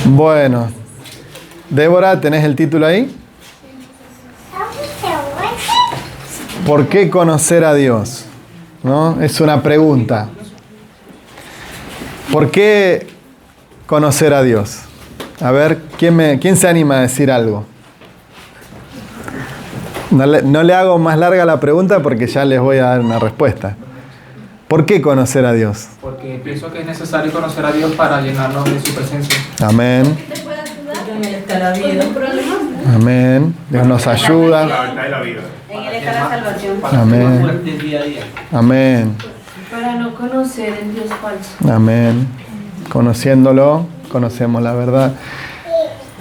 Bueno, Débora, ¿tenés el título ahí? ¿Por qué conocer a Dios? ¿No? Es una pregunta. ¿Por qué conocer a Dios? A ver, ¿quién se anima a decir algo? No le hago más larga la pregunta porque ya les voy a dar una respuesta. ¿Por qué conocer a Dios? Porque pienso que es necesario conocer a Dios para llenarnos de su presencia. Amén. En Él está la vida. Amén. Dios nos ayuda. La verdad y la vida. En Él está la salvación. Amén. Amén. Para no conocer el Dios falso. Amén. Conociéndolo, conocemos la verdad.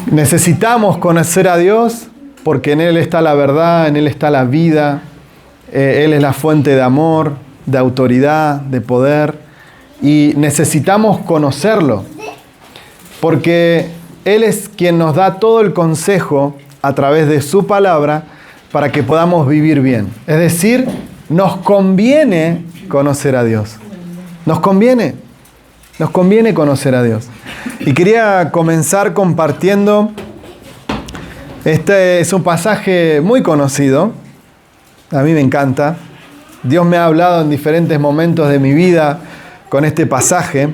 Necesitamos conocer a Dios porque en Él está la verdad, en Él está la vida. Él es la fuente de amor, de autoridad, de poder. Y necesitamos conocerlo porque Él es quien nos da todo el consejo a través de su palabra para que podamos vivir bien. Es decir, nos conviene conocer a Dios. Nos conviene conocer a Dios. Y quería comenzar compartiendo, este es un pasaje muy conocido, a mí me encanta. Dios me ha hablado en diferentes momentos de mi vida con este pasaje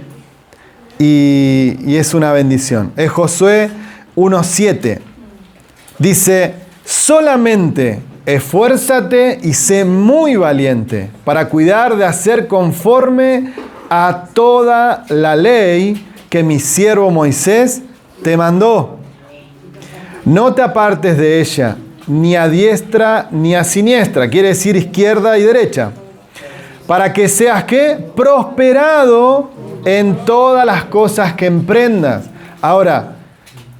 y es una bendición. Es Josué 1:7. Dice, solamente esfuérzate y sé muy valiente para cuidar de hacer conforme a toda la ley que mi siervo Moisés te mandó. No te apartes de ella, ni a diestra ni a siniestra, quiere decir izquierda y derecha, para que seas ¿qué? Prosperado en todas las cosas que emprendas. Ahora,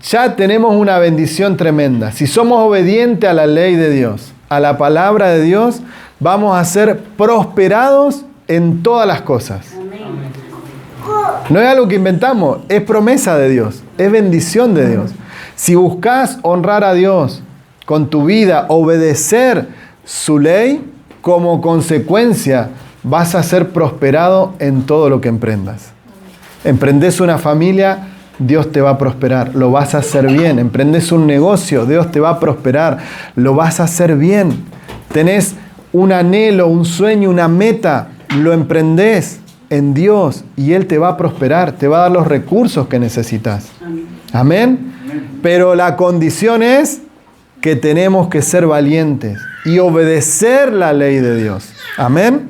ya tenemos una bendición tremenda. Si somos obedientes a la ley de Dios, a la palabra de Dios, vamos a ser prosperados en todas las cosas. No es algo que inventamos, es promesa de Dios, es bendición de Dios. Si buscas honrar a Dios con tu vida, obedecer su ley, como consecuencia vas a ser prosperado en todo lo que emprendas. Emprendes una familia, Dios te va a prosperar, lo vas a hacer bien. Emprendes un negocio, Dios te va a prosperar, lo vas a hacer bien. Tenés un anhelo, un sueño, una meta, lo emprendés en Dios y Él te va a prosperar, te va a dar los recursos que necesitas. Amén. Pero la condición es que tenemos que ser valientes y obedecer la ley de Dios. Amén.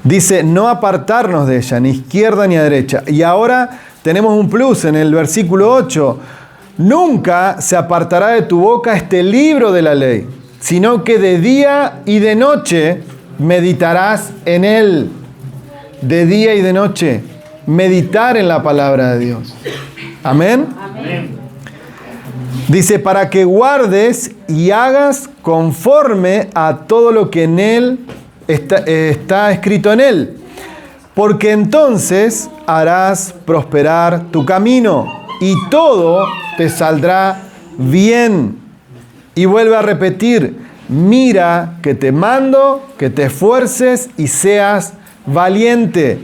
Dice, no apartarnos de ella, ni izquierda ni a derecha. Y ahora tenemos un plus en el versículo 8. Nunca se apartará de tu boca este libro de la ley, sino que de día y de noche meditarás en él. De día y de noche, meditar en la palabra de Dios. Amén. Amén. Dice, para que guardes y hagas conforme a todo lo que en él está escrito en él. Porque entonces harás prosperar tu camino y todo te saldrá bien. Y vuelve a repetir, mira que te mando, que te esfuerces y seas valiente.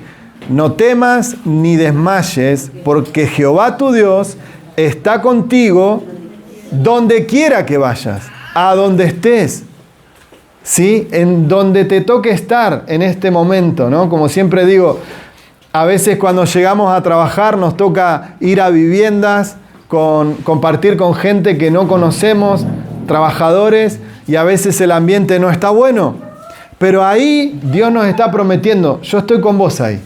No temas ni desmayes, porque Jehová tu Dios está contigo donde quiera que vayas, a donde estés. ¿Sí? En donde te toque estar en este momento, ¿no? Como siempre digo, a veces cuando llegamos a trabajar nos toca ir a viviendas, compartir con gente que no conocemos, trabajadores, y a veces el ambiente no está bueno. Pero ahí Dios nos está prometiendo, yo estoy con vos ahí,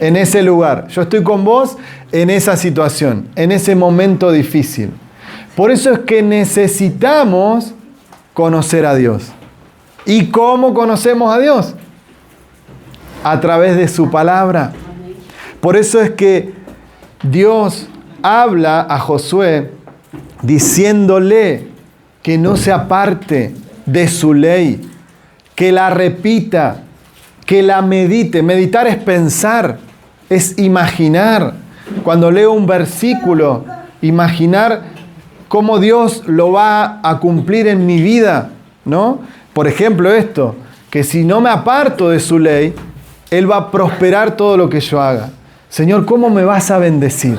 en ese lugar. Yo estoy con vos en esa situación, en ese momento difícil. Por eso es que necesitamos conocer a Dios. ¿Y cómo conocemos a Dios? A través de su palabra. Por eso es que Dios habla a Josué diciéndole que no se aparte de su ley, que la repita, que la medite. Meditar es pensar, es imaginar. Cuando leo un versículo, imaginar cómo Dios lo va a cumplir en mi vida, ¿no? Por ejemplo esto, que si no me aparto de su ley, Él va a prosperar todo lo que yo haga. Señor, ¿cómo me vas a bendecir?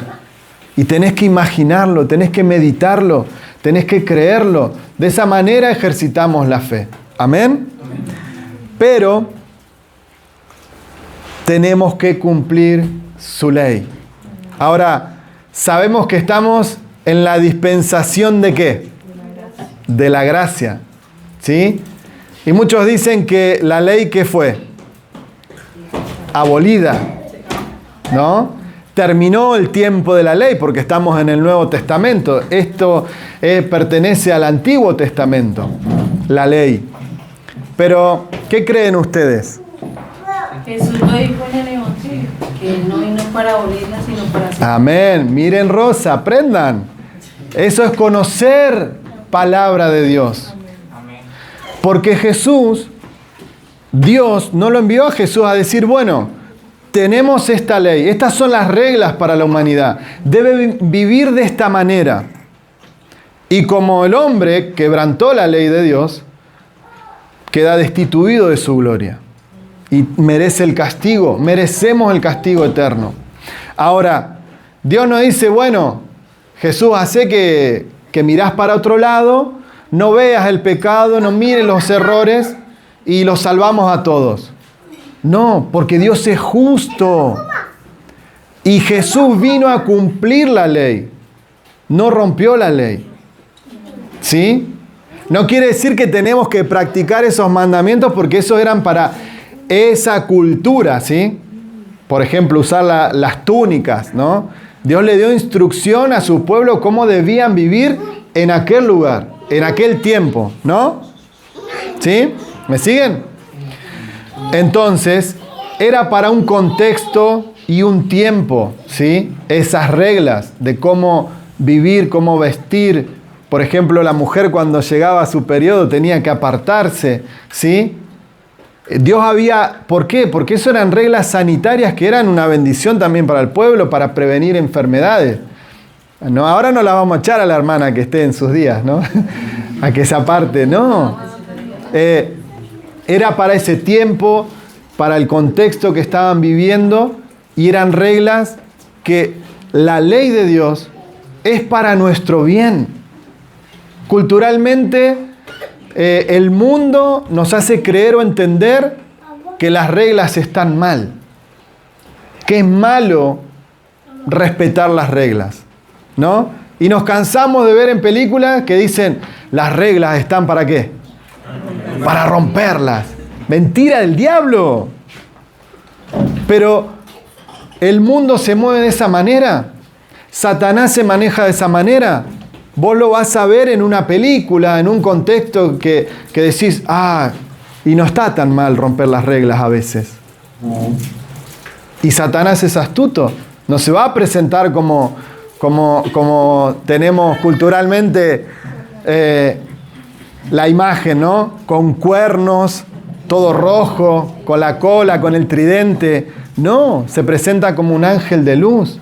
Y tenés que imaginarlo, tenés que meditarlo, tenés que creerlo. De esa manera ejercitamos la fe. ¿Amén? Pero tenemos que cumplir su ley. Ahora, sabemos que estamos en la dispensación ¿de qué? De la gracia. ¿Sí? Y muchos dicen que la ley, ¿qué fue? Abolida. ¿No? Terminó el tiempo de la ley porque estamos en el Nuevo Testamento. Esto pertenece al Antiguo Testamento, la ley. Pero, ¿qué creen ustedes? Jesús lo dijo en el Evangelio, que no vino para abolirla, sino para hacer. Amén. Miren, Rosa, aprendan. Eso es conocer palabra de Dios. Porque Jesús, Dios no lo envió a Jesús a decir, bueno, tenemos esta ley, estas son las reglas para la humanidad. Debe vivir de esta manera. Y como el hombre quebrantó la ley de Dios, queda destituido de su gloria. Y merece el castigo, merecemos el castigo eterno. Ahora, Dios nos dice, bueno, Jesús hace que mirás para otro lado, no veas el pecado, no mires los errores y los salvamos a todos. No, porque Dios es justo. Y Jesús vino a cumplir la ley. No rompió la ley. ¿Sí? No quiere decir que tenemos que practicar esos mandamientos porque esos eran para esa cultura, ¿sí? Por ejemplo, usar las túnicas, ¿no? Dios le dio instrucción a su pueblo cómo debían vivir en aquel lugar, en aquel tiempo, ¿no? ¿Sí? ¿Me siguen? Entonces, era para un contexto y un tiempo, ¿sí? Esas reglas de cómo vivir, cómo vestir. Por ejemplo, la mujer cuando llegaba a su periodo tenía que apartarse, ¿sí? Dios había... ¿Por qué? Porque eso eran reglas sanitarias que eran una bendición también para el pueblo, para prevenir enfermedades. No, ahora no la vamos a echar a la hermana que esté en sus días, ¿no? A que se aparte, no. Era para ese tiempo, para el contexto que estaban viviendo, y eran reglas que la ley de Dios es para nuestro bien. Culturalmente, el mundo nos hace creer o entender que las reglas están mal, que es malo respetar las reglas, ¿no? Y nos cansamos de ver en películas que dicen, las reglas están ¿para qué? Para romperlas. Mentira del diablo. Pero el mundo se mueve de esa manera. Satanás se maneja de esa manera. Vos lo vas a ver en una película, en un contexto que decís, y no está tan mal romper las reglas a veces. Y Satanás es astuto. No se va a presentar como tenemos culturalmente la imagen, ¿no? Con cuernos, todo rojo, con la cola, con el tridente. No, se presenta como un ángel de luz.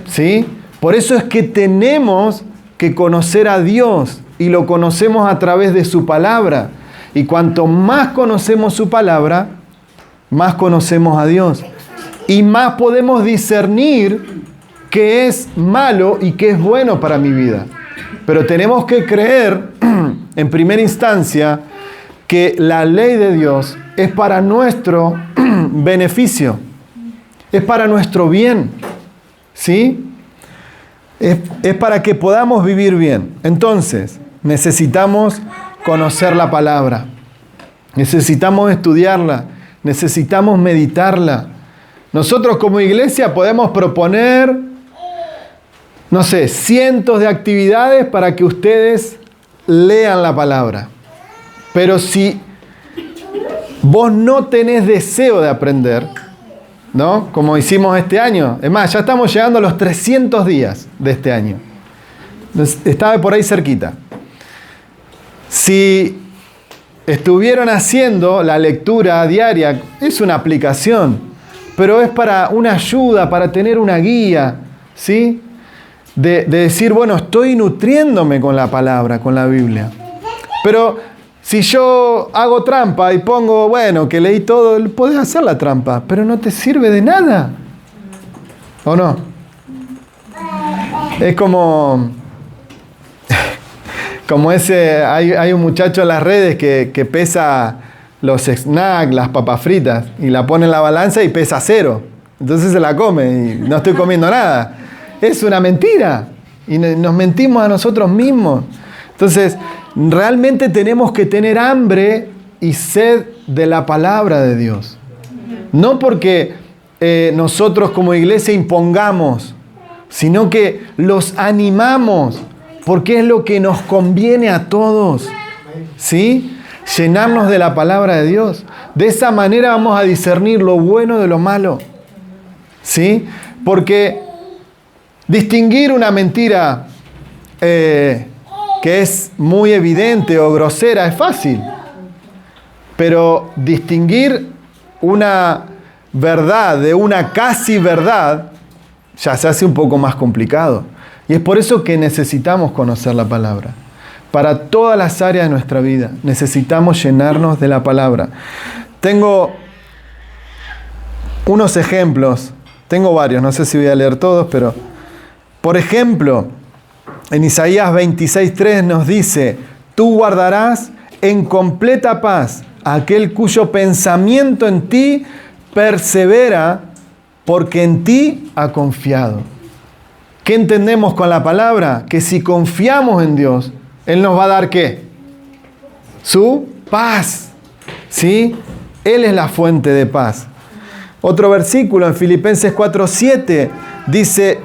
¿Sí? Por eso es que tenemos que conocer a Dios y lo conocemos a través de su palabra. Y cuanto más conocemos su palabra, más conocemos a Dios. Y más podemos discernir qué es malo y qué es bueno para mi vida. Pero tenemos que creer, en primera instancia, que la ley de Dios es para nuestro beneficio. Es para nuestro bien. ¿Sí? Es para que podamos vivir bien. Entonces, necesitamos conocer la palabra. Necesitamos estudiarla. Necesitamos meditarla. Nosotros como iglesia podemos proponer, no sé, cientos de actividades para que ustedes lean la palabra. Pero si vos no tenés deseo de aprender, ¿no? Como hicimos este año. Es más, ya estamos llegando a los 300 días de este año. Estaba por ahí cerquita. Si estuvieron haciendo la lectura diaria, es una aplicación, pero es para una ayuda, para tener una guía, ¿sí? De decir, bueno, estoy nutriéndome con la palabra, con la Biblia. Pero si yo hago trampa y pongo, bueno, que leí todo, podés hacer la trampa, pero no te sirve de nada. ¿O no? Es como hay un muchacho en las redes que pesa los snacks, las papas fritas, y la pone en la balanza y pesa 0. Entonces se la come y no estoy comiendo nada. Es una mentira. Y nos mentimos a nosotros mismos. Entonces, realmente tenemos que tener hambre y sed de la palabra de Dios. No porque nosotros como iglesia impongamos, sino que los animamos, porque es lo que nos conviene a todos. ¿Sí? Llenarnos de la palabra de Dios. De esa manera vamos a discernir lo bueno de lo malo. ¿Sí? Porque distinguir una mentira que es muy evidente o grosera es fácil. Pero distinguir una verdad de una casi verdad ya se hace un poco más complicado. Y es por eso que necesitamos conocer la palabra. Para todas las áreas de nuestra vida necesitamos llenarnos de la palabra. Tengo unos ejemplos. Tengo varios, no sé si voy a leer todos, pero por ejemplo, en Isaías 26:3 nos dice: tú guardarás en completa paz a aquel cuyo pensamiento en ti persevera, porque en ti ha confiado. ¿Qué entendemos con la palabra? Que si confiamos en Dios, Él nos va a dar ¿qué? Su paz. ¿Sí? Él es la fuente de paz. Otro versículo en Filipenses 4:7 dice: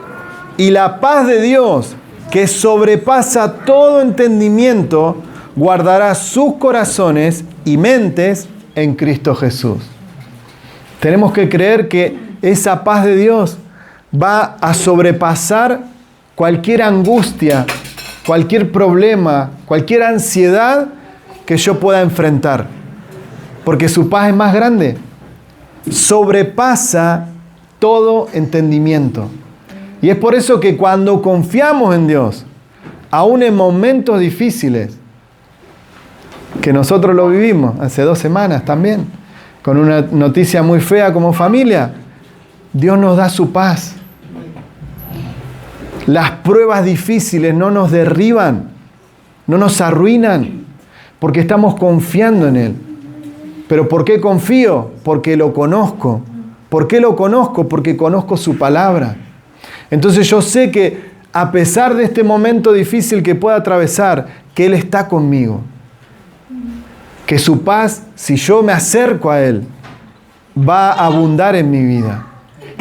y la paz de Dios, que sobrepasa todo entendimiento, guardará sus corazones y mentes en Cristo Jesús. Tenemos que creer que esa paz de Dios va a sobrepasar cualquier angustia, cualquier problema, cualquier ansiedad que yo pueda enfrentar. Porque su paz es más grande. Sobrepasa todo entendimiento. Y es por eso que cuando confiamos en Dios, aún en momentos difíciles, que nosotros lo vivimos hace 2 semanas también, con una noticia muy fea como familia, Dios nos da su paz. Las pruebas difíciles no nos derriban, no nos arruinan, porque estamos confiando en Él. ¿Pero por qué confío? Porque lo conozco. ¿Por qué lo conozco? Porque conozco su palabra. Entonces yo sé que a pesar de este momento difícil que pueda atravesar, que Él está conmigo. Que su paz, si yo me acerco a Él, va a abundar en mi vida.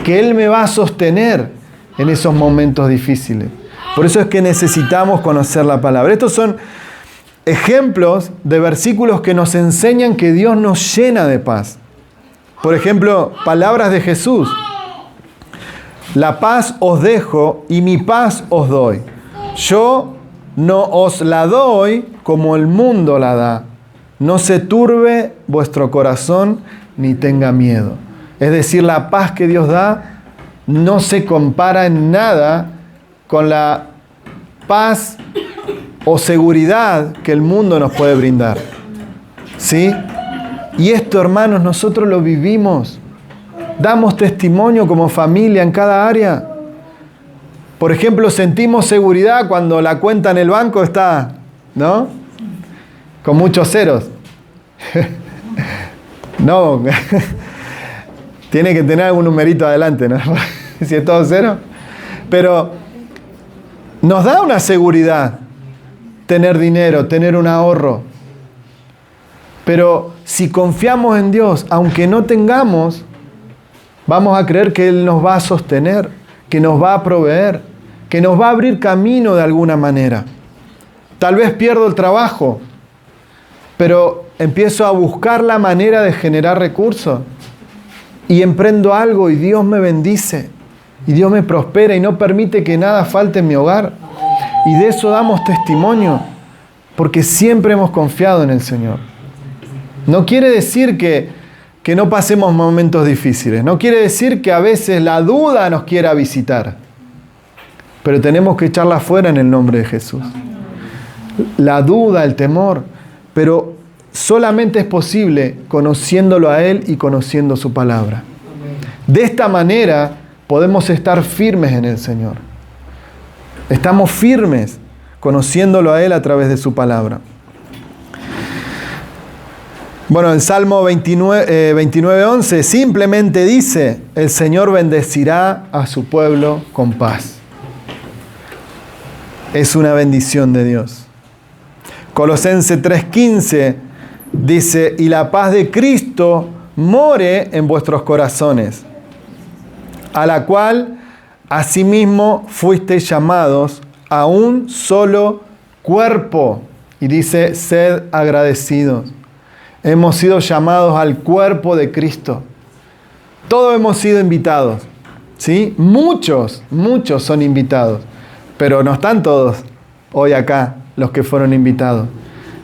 Que Él me va a sostener en esos momentos difíciles. Por eso es que necesitamos conocer la palabra. Estos son ejemplos de versículos que nos enseñan que Dios nos llena de paz. Por ejemplo, palabras de Jesús. La paz os dejo y mi paz os doy. Yo no os la doy como el mundo la da. No se turbe vuestro corazón ni tenga miedo. Es decir, la paz que Dios da no se compara en nada con la paz o seguridad que el mundo nos puede brindar. ¿Sí? Y esto, hermanos, nosotros lo vivimos. Damos testimonio como familia en cada área. Por ejemplo, sentimos seguridad cuando la cuenta en el banco está, ¿no? Con muchos ceros. No, tiene que tener algún numerito adelante, ¿no? Si es todo cero. Pero nos da una seguridad tener dinero, tener un ahorro. Pero si confiamos en Dios, aunque no tengamos, vamos a creer que Él nos va a sostener, que nos va a proveer, que nos va a abrir camino de alguna manera. Tal vez pierdo el trabajo, pero empiezo a buscar la manera de generar recursos. Y emprendo algo y Dios me bendice. Y Dios me prospera y no permite que nada falte en mi hogar. Y de eso damos testimonio, porque siempre hemos confiado en el Señor. No quiere decir que no pasemos momentos difíciles. No quiere decir que a veces la duda nos quiera visitar. Pero tenemos que echarla fuera en el nombre de Jesús. La duda, el temor. Pero solamente es posible conociéndolo a Él y conociendo su palabra. De esta manera podemos estar firmes en el Señor. Estamos firmes conociéndolo a Él a través de su palabra. Bueno, el Salmo 29:11 simplemente dice: el Señor bendecirá a su pueblo con paz. Es una bendición de Dios. Colosenses 3:15 dice: y la paz de Cristo more en vuestros corazones, a la cual asimismo fuisteis llamados a un solo cuerpo. Y dice: sed agradecidos. Hemos sido llamados al cuerpo de Cristo. Todos hemos sido invitados, ¿sí? Muchos son invitados, pero no están todos hoy acá los que fueron invitados,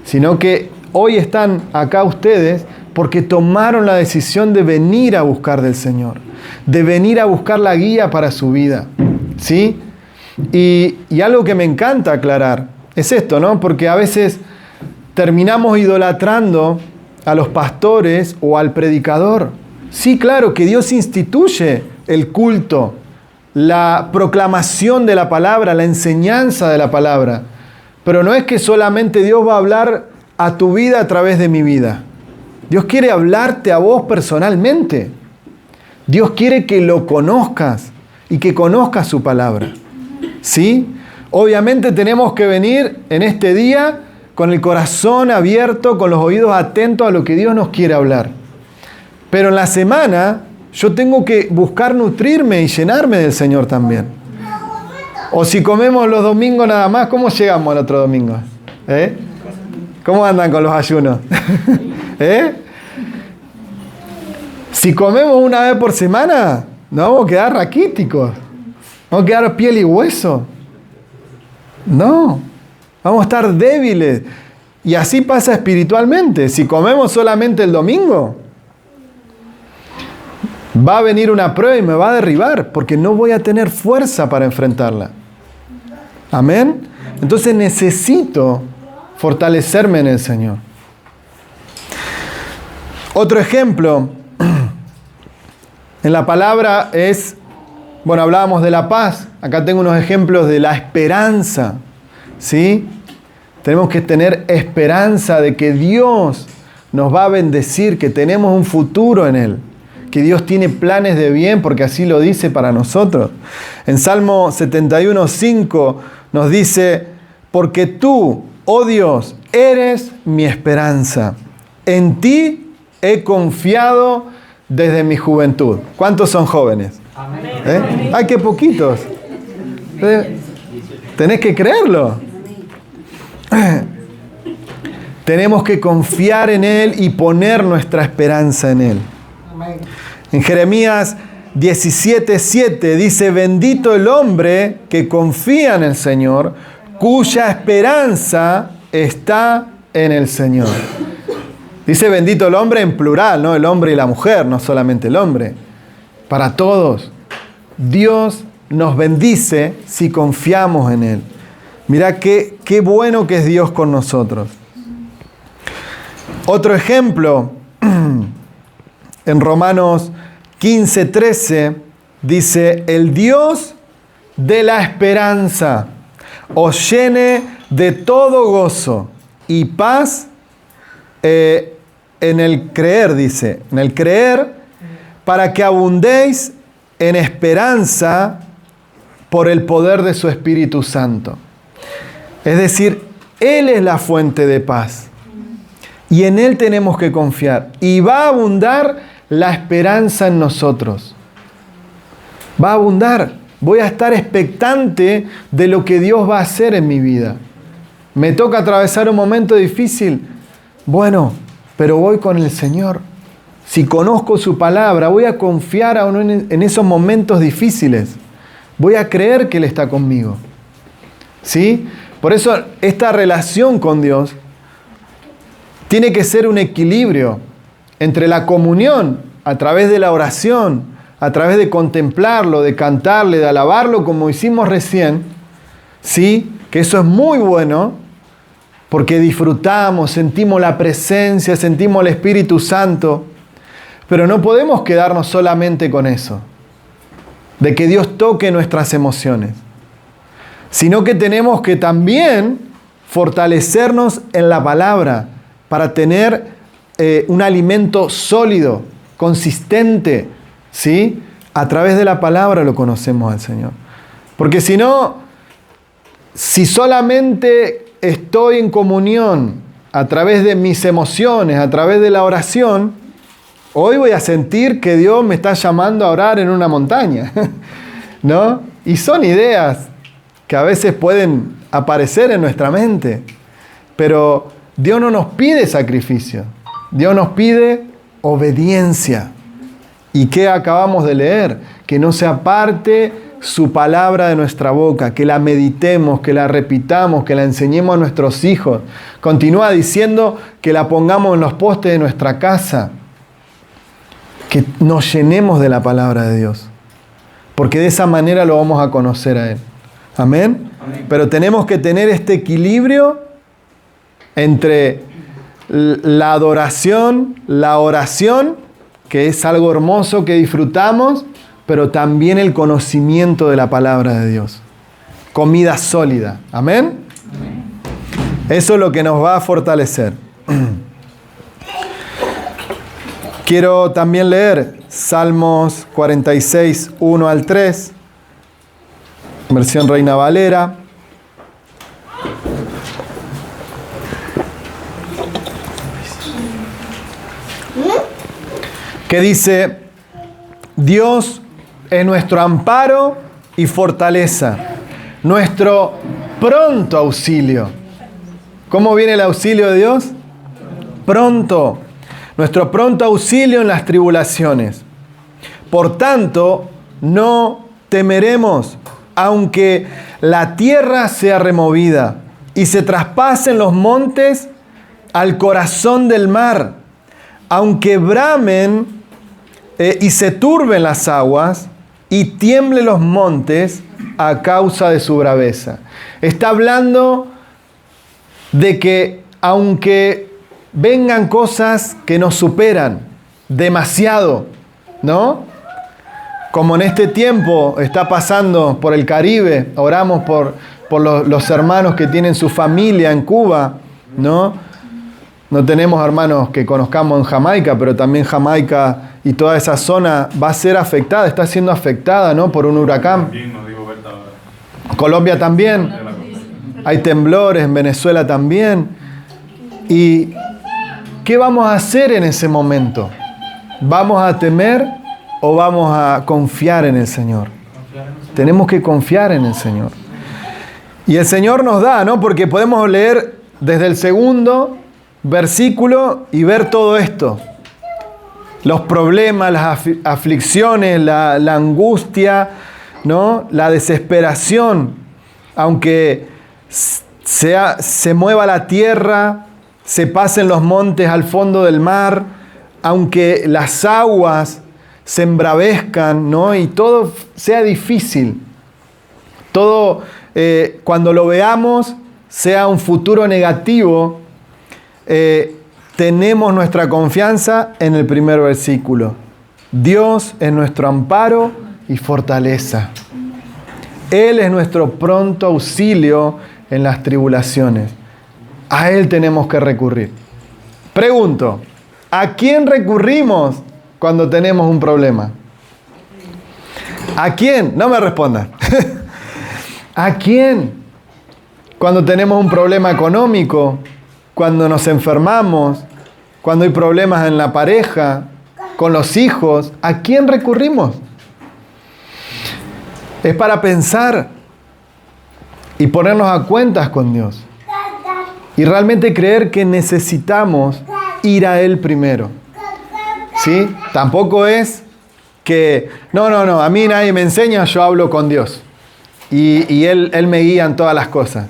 sino que hoy están acá ustedes porque tomaron la decisión de venir a buscar del Señor, de venir a buscar la guía para su vida, ¿sí? Y algo que me encanta aclarar es esto, ¿no? Porque a veces terminamos idolatrando a los pastores o al predicador. Sí, claro, que Dios instituye el culto, la proclamación de la palabra, la enseñanza de la palabra. Pero no es que solamente Dios va a hablar a tu vida a través de mi vida. Dios quiere hablarte a vos personalmente. Dios quiere que lo conozcas y que conozcas su palabra. ¿Sí? Obviamente tenemos que venir en este día con el corazón abierto, con los oídos atentos a lo que Dios nos quiere hablar. Pero en la semana yo tengo que buscar nutrirme y llenarme del Señor también. O si comemos los domingos nada más, ¿cómo llegamos al otro domingo? ¿Cómo andan con los ayunos? Si comemos una vez por semana, nos vamos a quedar raquíticos. Vamos a quedar piel y hueso. No. Vamos a estar débiles. Y así pasa espiritualmente. Si comemos solamente el domingo, va a venir una prueba y me va a derribar, porque no voy a tener fuerza para enfrentarla. Amén. Entonces necesito fortalecerme en el Señor. Otro ejemplo en la palabra es, bueno, hablábamos de la paz. Acá tengo unos ejemplos de la esperanza. ¿Sí? Tenemos que tener esperanza de que Dios nos va a bendecir, que tenemos un futuro en Él, que Dios tiene planes de bien porque así lo dice para nosotros. En Salmo 71:5 nos dice: porque tú, oh Dios, eres mi esperanza. En ti he confiado desde mi juventud. ¿Cuántos son jóvenes? Amén. ¡Ay, qué poquitos! Tenés que creerlo. Tenemos que confiar en Él y poner nuestra esperanza en Él. En Jeremías 17:7 dice: bendito el hombre que confía en el Señor, cuya esperanza está en el Señor. Dice bendito el hombre en plural, ¿no? El hombre y la mujer, no solamente el hombre. Para todos. Dios nos bendice si confiamos en Él. Mirá qué bueno que es Dios con nosotros. Otro ejemplo, en Romanos 15:13, dice: el Dios de la esperanza os llene de todo gozo y paz en el creer, dice, en el creer, para que abundéis en esperanza por el poder de su Espíritu Santo. Es decir, Él es la fuente de paz. Y en Él tenemos que confiar. Y va a abundar la esperanza en nosotros. Va a abundar. Voy a estar expectante de lo que Dios va a hacer en mi vida. Me toca atravesar un momento difícil. Bueno, pero voy con el Señor. Si conozco su palabra, voy a confiar aún en esos momentos difíciles. Voy a creer que Él está conmigo. ¿Sí? Por eso esta relación con Dios tiene que ser un equilibrio entre la comunión a través de la oración, a través de contemplarlo, de cantarle, de alabarlo como hicimos recién. ¿Sí? Que eso es muy bueno porque disfrutamos, sentimos la presencia, sentimos el Espíritu Santo. Pero no podemos quedarnos solamente con eso. de que Dios toque nuestras emociones, sino que tenemos que también fortalecernos en la palabra para tener un alimento sólido, consistente, ¿sí? A través de la palabra lo conocemos al Señor. Porque si no, si solamente estoy en comunión a través de mis emociones, a través de la oración, hoy voy a sentir que Dios me está llamando a orar en una montaña, ¿no? Y son ideas que a veces pueden aparecer en nuestra mente, pero Dios no nos pide sacrificio, Dios nos pide obediencia. ¿Y qué acabamos de leer? Que no se aparte su palabra de nuestra boca, que la meditemos, que la repitamos, que la enseñemos a nuestros hijos. Continúa diciendo que la pongamos en los postes de nuestra casa, que nos llenemos de la palabra de Dios, porque de esa manera lo vamos a conocer a Él. Amén. Amén. Pero tenemos que tener este equilibrio entre la adoración, la oración, que es algo hermoso que disfrutamos, pero también el conocimiento de la palabra de Dios. Comida sólida. Amén. Amén. Eso es lo que nos va a fortalecer. Quiero también leer Salmos 46, 1 al 3, versión Reina Valera. Que dice: Dios es nuestro amparo y fortaleza, nuestro pronto auxilio. ¿Cómo viene el auxilio de Dios? Pronto. Nuestro pronto auxilio en las tribulaciones. Por tanto, no temeremos, aunque la tierra sea removida y se traspasen los montes al corazón del mar, aunque bramen y se turben las aguas y tiemblen los montes a causa de su braveza. Está hablando de que aunque vengan cosas que nos superan demasiado, ¿no? Como en este tiempo está pasando por el Caribe, oramos por los hermanos que tienen su familia en Cuba, ¿no? No tenemos hermanos que conozcamos en Jamaica, pero también Jamaica y toda esa zona va a ser afectada, está siendo afectada, ¿no? Por un huracán. Colombia también. Hay temblores en Venezuela también. ¿Y qué vamos a hacer en ese momento? ¿Vamos a temer o vamos a confiar en el Señor? Tenemos que confiar en el Señor. Y el Señor nos da, ¿no? Porque podemos leer desde el segundo versículo y ver todo esto. Los problemas, las aflicciones, la angustia, ¿no? La desesperación. Aunque se mueva la tierra, se pasen los montes al fondo del mar, aunque las aguas se embravezcan, ¿no? Y todo sea difícil. Todo, cuando lo veamos, sea un futuro negativo, tenemos nuestra confianza en el primer versículo. Dios es nuestro amparo y fortaleza. Él es nuestro pronto auxilio en las tribulaciones. A Él tenemos que recurrir. Pregunto, ¿a quién recurrimos cuando tenemos un problema? ¿A quién? No me respondan. ¿A quién? Cuando tenemos un problema económico, cuando nos enfermamos, cuando hay problemas en la pareja, con los hijos, ¿a quién recurrimos? Es para pensar y ponernos a cuentas con Dios. Y realmente creer que necesitamos ir a Él primero. ¿Sí? Tampoco es que, no, a mí nadie me enseña, yo hablo con Dios. Y Él me guía en todas las cosas.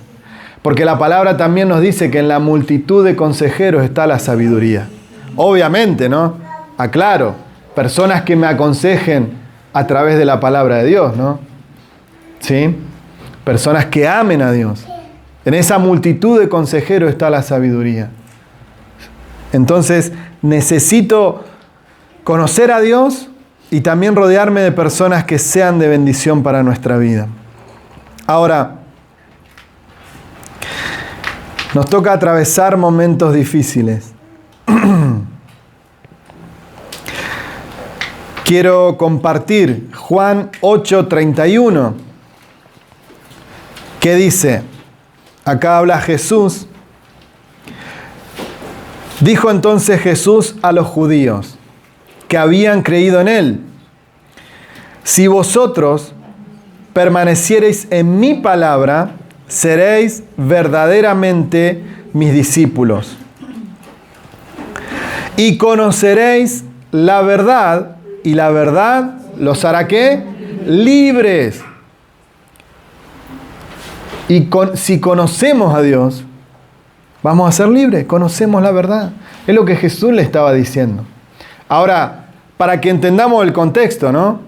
Porque la palabra también nos dice que en la multitud de consejeros está la sabiduría. Obviamente, ¿no? Aclaro, personas que me aconsejen a través de la palabra de Dios, ¿no? ¿Sí? Personas que amen a Dios. En esa multitud de consejeros está la sabiduría. Entonces, necesito conocer a Dios, y también rodearme de personas que sean de bendición para nuestra vida. Ahora, nos toca atravesar momentos difíciles. Quiero compartir Juan 8:31, que dice, acá habla Jesús. Dijo entonces Jesús a los judíos que habían creído en Él: si vosotros permaneciereis en mi palabra, seréis verdaderamente mis discípulos. Y conoceréis la verdad, y la verdad los hará ¿qué? Libres. Y si conocemos a Dios, vamos a ser libres, conocemos la verdad. Es lo que Jesús le estaba diciendo. Ahora, para que entendamos el contexto, ¿no?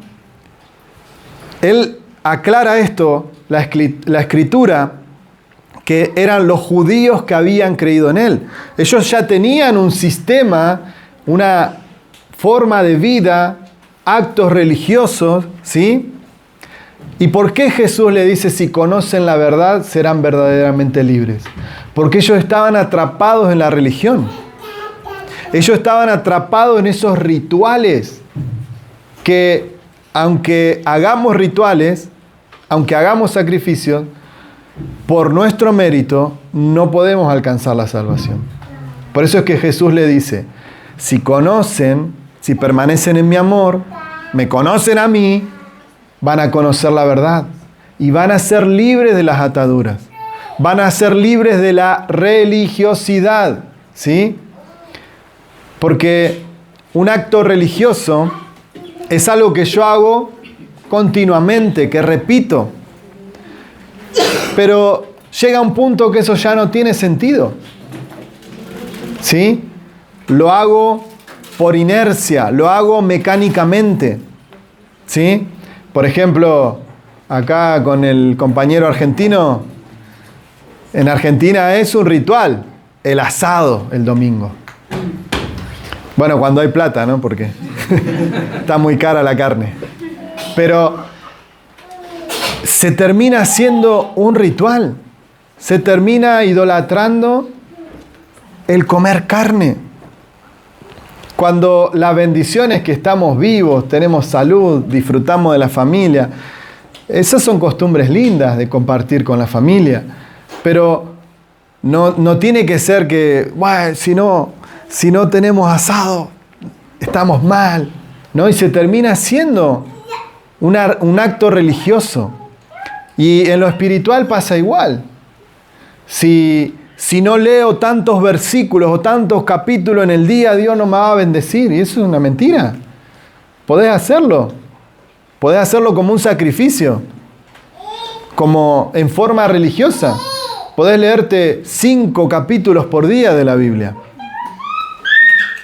Él aclara esto, la escritura, que eran los judíos que habían creído en Él. Ellos ya tenían un sistema, una forma de vida, actos religiosos, ¿sí? ¿Y por qué Jesús le dice, si conocen la verdad, serán verdaderamente libres? Porque ellos estaban atrapados en la religión. Ellos estaban atrapados en esos rituales que, aunque hagamos rituales, aunque hagamos sacrificios, por nuestro mérito no podemos alcanzar la salvación. Por eso es que Jesús le dice, si conocen, si permanecen en mi amor, me conocen a mí, van a conocer la verdad y van a ser libres de las ataduras. Van a ser libres de la religiosidad, ¿sí? Porque un acto religioso es algo que yo hago continuamente, que repito. Pero llega un punto que eso ya no tiene sentido, ¿sí? Lo hago por inercia, lo hago mecánicamente, ¿sí? Por ejemplo, acá con el compañero argentino, en Argentina es un ritual, el asado el domingo. Bueno, cuando hay plata, ¿no? Porque está muy cara la carne. Pero se termina siendo un ritual. Se termina idolatrando el comer carne. Cuando la bendición es que estamos vivos, tenemos salud, disfrutamos de la familia. Esas son costumbres lindas de compartir con la familia. Pero no tiene que ser que, bueno, si no tenemos asado, estamos mal, ¿no? Y se termina siendo un acto religioso. Y en lo espiritual pasa igual. Si no leo tantos versículos o tantos capítulos en el día, Dios no me va a bendecir. Y eso es una mentira. Podés hacerlo. Podés hacerlo como un sacrificio. Como en forma religiosa. Podés leerte 5 capítulos por día de la Biblia.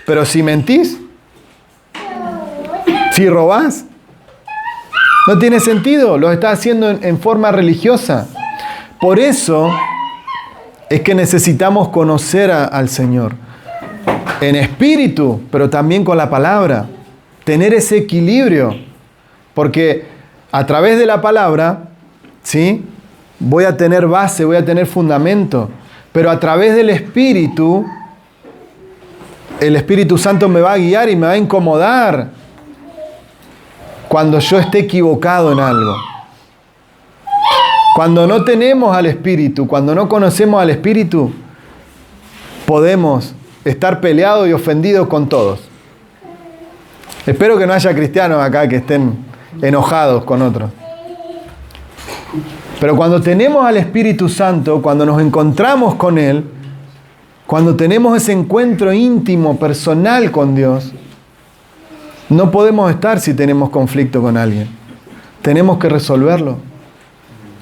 Pero si mentís, si robás, no tiene sentido. Lo estás haciendo en forma religiosa. Por eso es que necesitamos conocer al Señor. En espíritu, pero también con la palabra. Tener ese equilibrio. Porque a través de la palabra, ¿sí?, voy a tener base, voy a tener fundamento. Pero a través del Espíritu, el Espíritu Santo me va a guiar y me va a incomodar cuando yo esté equivocado en algo. Cuando no tenemos al Espíritu, cuando no conocemos al Espíritu, podemos estar peleados y ofendidos con todos. Espero que no haya cristianos acá que estén enojados con otros. Pero cuando tenemos al Espíritu Santo, cuando nos encontramos con Él, cuando tenemos ese encuentro íntimo, personal con Dios, no podemos estar si tenemos conflicto con alguien. Tenemos que resolverlo.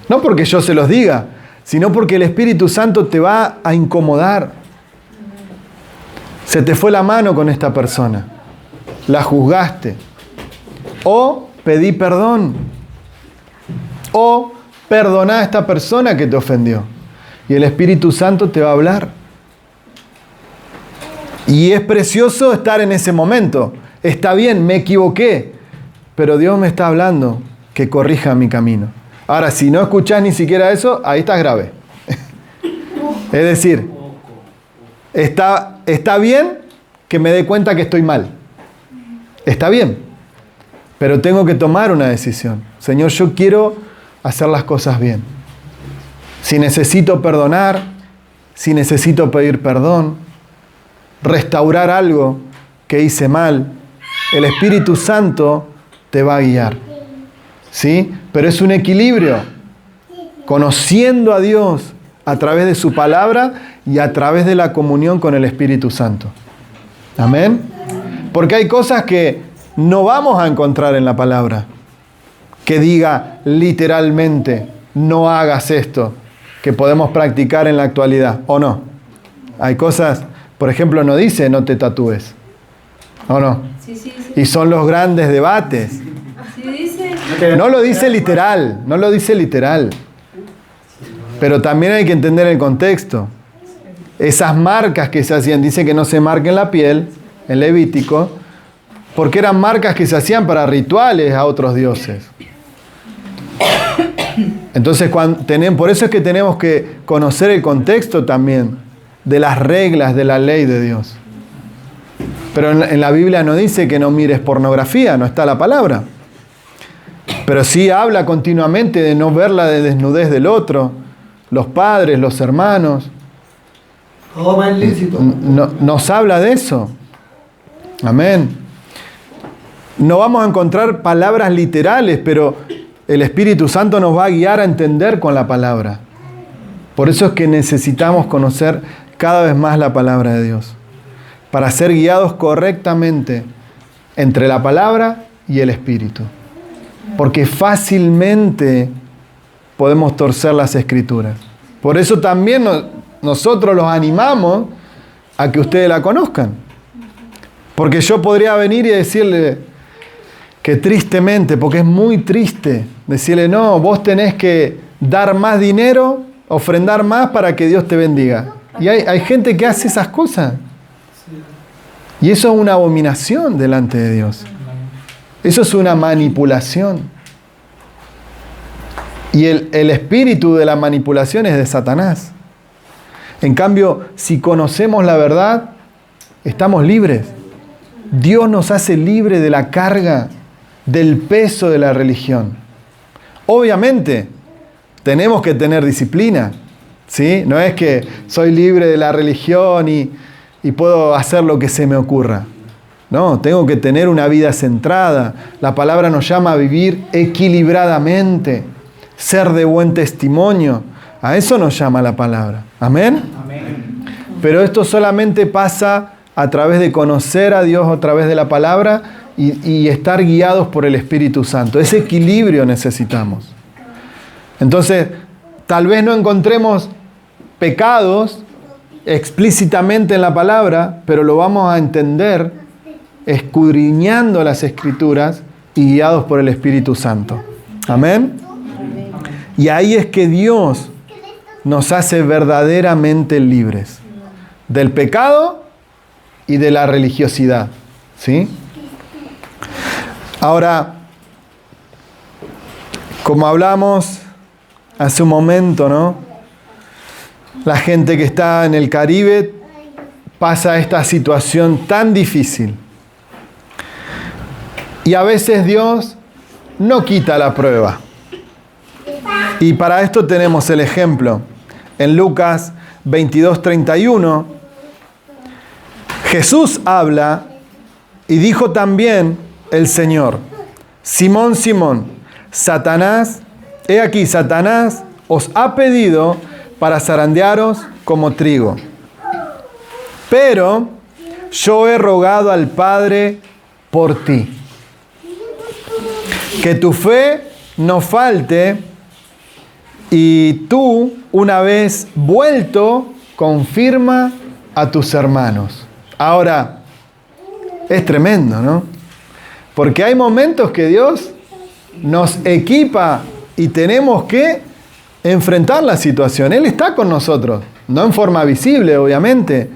No porque yo se los diga, sino porque el Espíritu Santo te va a incomodar. Se te fue la mano con esta persona. La juzgaste. O pedí perdón. O perdoná a esta persona que te ofendió. Y el Espíritu Santo te va a hablar. Y es precioso estar en ese momento. Está bien, me equivoqué. pero Dios me está hablando que corrija mi camino. Ahora, si no escuchás ni siquiera eso, ahí estás grave. Es decir, está bien que me dé cuenta que estoy mal. Está bien. Pero tengo que tomar una decisión. Señor, yo quiero hacer las cosas bien. Si necesito perdonar, si necesito pedir perdón, restaurar algo que hice mal, el Espíritu Santo te va a guiar. ¿Sí? Pero es un equilibrio. Conociendo a Dios a través de su palabra y a través de la comunión con el Espíritu Santo. Amén. Porque hay cosas que no vamos a encontrar en la palabra que diga literalmente no hagas esto, que podemos practicar en la actualidad, ¿o no? Hay cosas, por ejemplo, no dice no te tatúes, ¿o no? Sí. Y son los grandes debates. Así dice. No lo dice literal, no lo dice literal. Pero también hay que entender el contexto. Esas marcas que se hacían, dice que no se marquen la piel, en Levítico, porque eran marcas que se hacían para rituales a otros dioses. Entonces, por eso es que tenemos que conocer el contexto también de las reglas de la ley de Dios. Pero en la Biblia no dice que no mires pornografía, no está la palabra. Pero sí habla continuamente de no ver la desnudez del otro, los padres, los hermanos. Todo más lícito. Nos habla de eso. Amén. No vamos a encontrar palabras literales, pero el Espíritu Santo nos va a guiar a entender con la palabra. Por eso es que necesitamos conocer cada vez más la palabra de Dios, para ser guiados correctamente entre la palabra y el Espíritu. Porque fácilmente podemos torcer las Escrituras. Por eso también nosotros los animamos a que ustedes la conozcan. Porque yo podría venir y decirle que tristemente, porque es muy triste, decirle, no, vos tenés que dar más dinero, ofrendar más para que Dios te bendiga. Y hay gente que hace esas cosas. Y eso es una abominación delante de Dios. Eso es una manipulación. Y el espíritu de la manipulación es de Satanás. En cambio, si conocemos la verdad, estamos libres. Dios nos hace libre de la carga, del peso de la religión. Obviamente, tenemos que tener disciplina, ¿sí? No es que soy libre de la religión y puedo hacer lo que se me ocurra. No, tengo que tener una vida centrada. La palabra nos llama a vivir equilibradamente, ser de buen testimonio. A eso nos llama la palabra. ¿Amén? Amén. Pero esto solamente pasa a través de conocer a Dios a través de la palabra y estar guiados por el Espíritu Santo. Ese equilibrio necesitamos. Entonces, tal vez no encontremos pecados explícitamente en la palabra, pero lo vamos a entender escudriñando las Escrituras y guiados por el Espíritu Santo. Amén. Y ahí es que Dios nos hace verdaderamente libres del pecado y de la religiosidad. ¿Sí? Ahora, como hablamos hace un momento, ¿no? La gente que está en el Caribe pasa esta situación tan difícil. Y a veces Dios no quita la prueba. Y para esto tenemos el ejemplo. En Lucas 22:31, Jesús habla y dijo también el Señor: Simón, Simón, Satanás, he aquí, Satanás os ha pedido para zarandearos como trigo. Pero yo he rogado al Padre por ti, que tu fe no falte, y tú, una vez vuelto, confirma a tus hermanos. Ahora, es tremendo, ¿no? Porque hay momentos que Dios nos equipa y tenemos que enfrentar la situación. Él está con nosotros, no en forma visible, obviamente,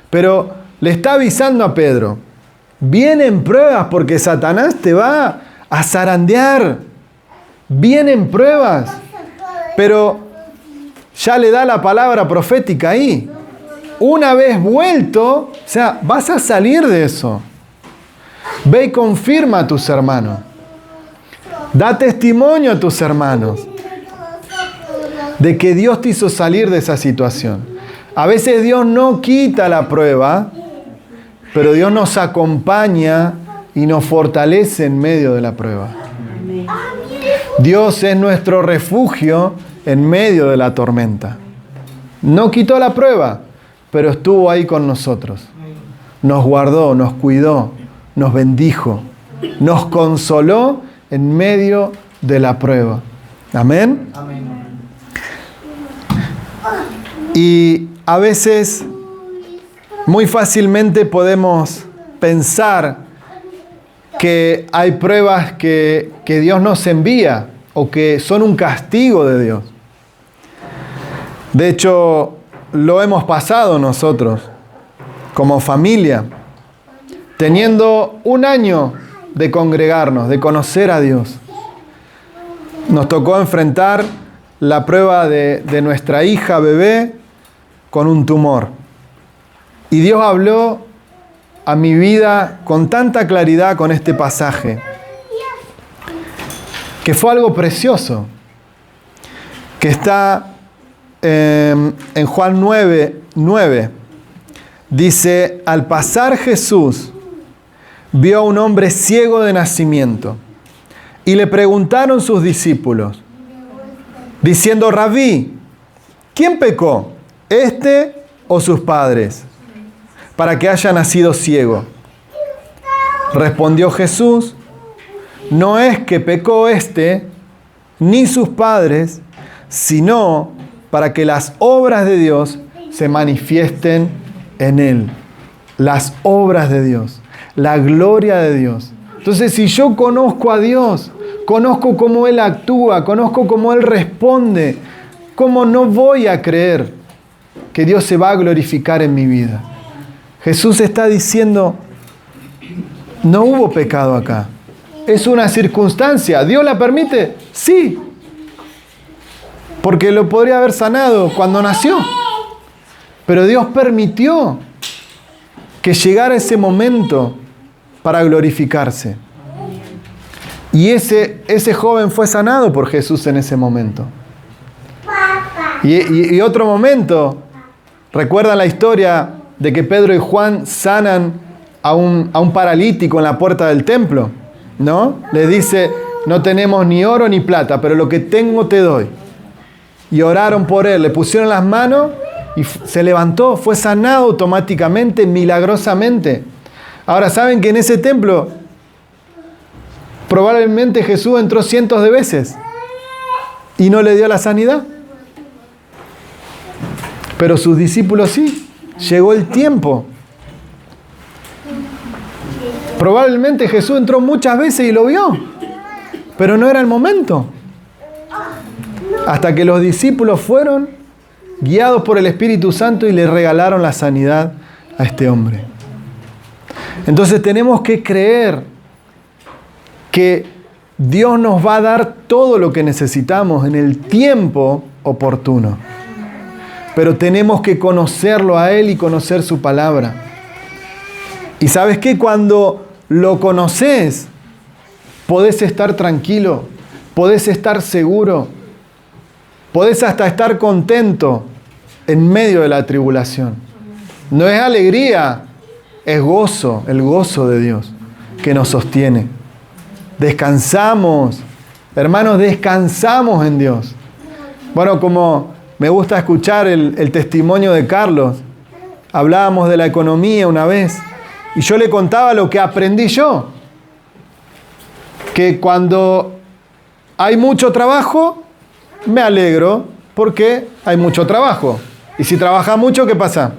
pero le está avisando a Pedro: vienen pruebas porque Satanás te va a zarandear. Vienen pruebas, pero ya le da la palabra profética ahí. Una vez vuelto, o sea, vas a salir de eso. Ve y confirma a tus hermanos. Da testimonio a tus hermanos de que Dios te hizo salir de esa situación. A veces Dios no quita la prueba, pero Dios nos acompaña y nos fortalece en medio de la prueba. Dios es nuestro refugio en medio de la tormenta. No quitó la prueba, pero estuvo ahí con nosotros. Nos guardó, nos cuidó, nos bendijo, nos consoló en medio de la prueba. Amén. Amén. Y a veces muy fácilmente podemos pensar que hay pruebas que Dios nos envía o que son un castigo de Dios. De hecho, lo hemos pasado nosotros como familia, teniendo un año de congregarnos, de conocer a Dios. Nos tocó enfrentar la prueba de nuestra hija bebé con un tumor. Y Dios habló a mi vida con tanta claridad con este pasaje, que fue algo precioso, que está en Juan 9:9. Dice: al pasar Jesús vio a un hombre ciego de nacimiento y le preguntaron sus discípulos, diciendo: Rabí, ¿quién pecó, este o sus padres, para que haya nacido ciego? Respondió Jesús: no es que pecó este ni sus padres, sino para que las obras de Dios se manifiesten en él. Las obras de Dios, la gloria de Dios. Entonces, si yo conozco a Dios, conozco cómo Él actúa, conozco cómo Él responde, ¿cómo no voy a creer que Dios se va a glorificar en mi vida? Jesús está diciendo: no hubo pecado acá. Es una circunstancia. ¿Dios la permite? Sí. Porque lo podría haber sanado cuando nació. Pero Dios permitió que llegara ese momento para glorificarse. Y ese joven fue sanado por Jesús en ese momento. Y otro momento, ¿recuerdan la historia de que Pedro y Juan sanan a un paralítico en la puerta del templo? ¿No? Le dice: no tenemos ni oro ni plata, pero lo que tengo te doy. Y oraron por él, le pusieron las manos y se levantó, fue sanado automáticamente, milagrosamente. Ahora, ¿saben que en ese templo probablemente Jesús entró cientos de veces y no le dio la sanidad? Pero sus discípulos sí. Llegó el tiempo. Probablemente Jesús entró muchas veces y lo vio, pero no era el momento. Hasta que los discípulos fueron guiados por el Espíritu Santo y le regalaron la sanidad a este hombre. Entonces tenemos que creer que Dios nos va a dar todo lo que necesitamos en el tiempo oportuno. Pero tenemos que conocerlo a Él y conocer su palabra. Y ¿sabes qué? Cuando lo conoces, podés estar tranquilo, podés estar seguro, podés hasta estar contento en medio de la tribulación. No es alegría, es gozo, el gozo de Dios que nos sostiene. Descansamos, hermanos, descansamos en Dios. Bueno, como me gusta escuchar el testimonio de Carlos, hablábamos de la economía una vez, y yo le contaba lo que aprendí yo, que cuando hay mucho trabajo, me alegro porque hay mucho trabajo. Y si trabajas mucho, ¿qué pasa?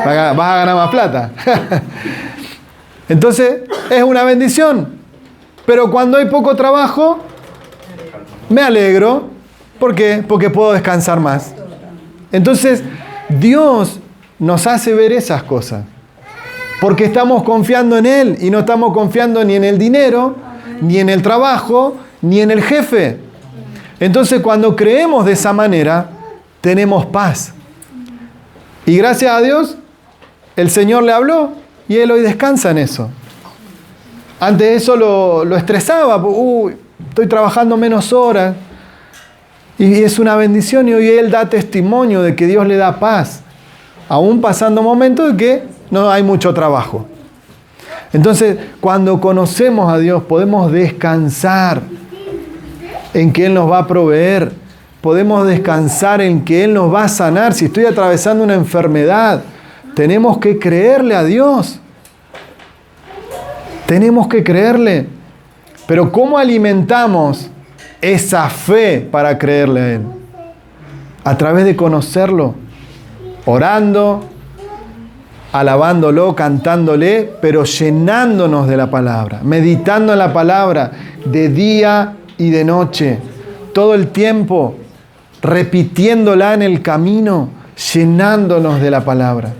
Vas a ganar más plata. Entonces, es una bendición. Pero cuando hay poco trabajo, me alegro. ¿Por qué? Porque puedo descansar más. Entonces, Dios nos hace ver esas cosas. Porque estamos confiando en Él y no estamos confiando ni en el dinero, ni en el trabajo, ni en el jefe. Entonces, cuando creemos de esa manera, tenemos paz. Y gracias a Dios, el Señor le habló y él hoy descansa en eso. Antes eso lo estresaba. Uy, estoy trabajando menos horas. Y es una bendición y hoy él da testimonio de que Dios le da paz. Aún pasando momentos de que no hay mucho trabajo. Entonces, cuando conocemos a Dios, podemos descansar en que Él nos va a proveer. Podemos descansar en que Él nos va a sanar. Si estoy atravesando una enfermedad, tenemos que creerle a Dios. Tenemos que creerle. Pero ¿cómo alimentamos esa fe para creerle a Él? A través de conocerlo. Orando, alabándolo, cantándole, pero llenándonos de la palabra, meditando en la palabra de día y de noche, todo el tiempo, repitiéndola en el camino, llenándonos de la palabra.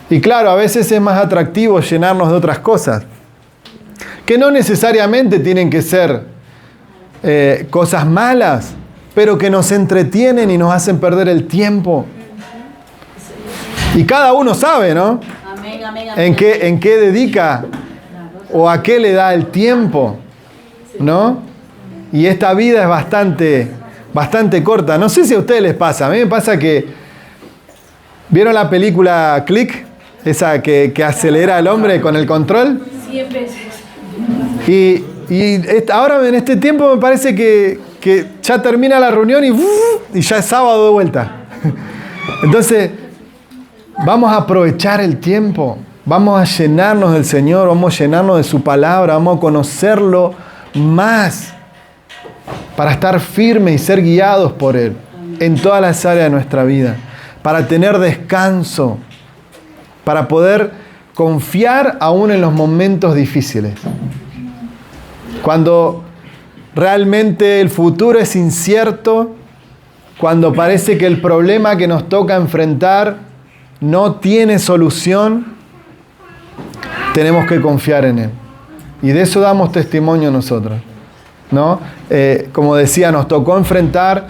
Y claro, a veces es más atractivo llenarnos de otras cosas, que no necesariamente tienen que ser cosas malas, pero que nos entretienen y nos hacen perder el tiempo. Y cada uno sabe, ¿no? Amén, amén, amén. En qué dedica o a qué le da el tiempo, ¿no? Y esta vida es bastante corta. No sé si a ustedes les pasa. A mí me pasa que... ¿Vieron la película Click? Esa que acelera al hombre con el control. 100 veces. Y ahora en este tiempo me parece que ya termina la reunión y ya es sábado de vuelta. Entonces... vamos a aprovechar el tiempo, vamos a llenarnos del Señor, vamos a llenarnos de su palabra, vamos a conocerlo más para estar firmes y ser guiados por Él en todas las áreas de nuestra vida, para tener descanso, para poder confiar aún en los momentos difíciles. Cuando realmente el futuro es incierto, cuando parece que el problema que nos toca enfrentar no tiene solución, tenemos que confiar en Él. Y de eso damos testimonio nosotros, ¿no? Como decía, nos tocó enfrentar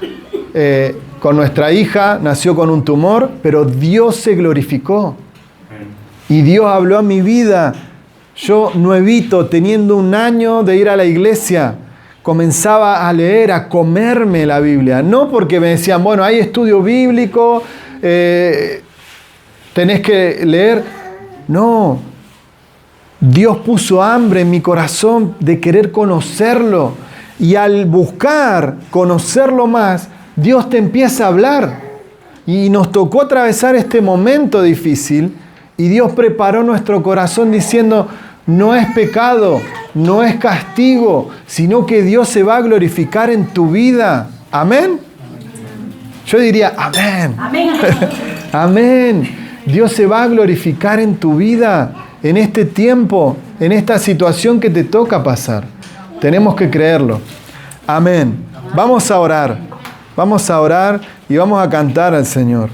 con nuestra hija, nació con un tumor, pero Dios se glorificó. Y Dios habló a mi vida. Yo, nuevito, teniendo 1 año de ir a la iglesia, comenzaba a leer, a comerme la Biblia. No porque me decían, bueno, hay estudio bíblico, tenés que leer. No. Dios puso hambre en mi corazón de querer conocerlo. Y al buscar conocerlo más, Dios te empieza a hablar. Y nos tocó atravesar este momento difícil. Y Dios preparó nuestro corazón diciendo, no es pecado, no es castigo, sino que Dios se va a glorificar en tu vida. ¿Amén? Yo diría, amén. Amén. Amén. Dios se va a glorificar en tu vida, en este tiempo, en esta situación que te toca pasar. Tenemos que creerlo. Amén. Vamos a orar y vamos a cantar al Señor.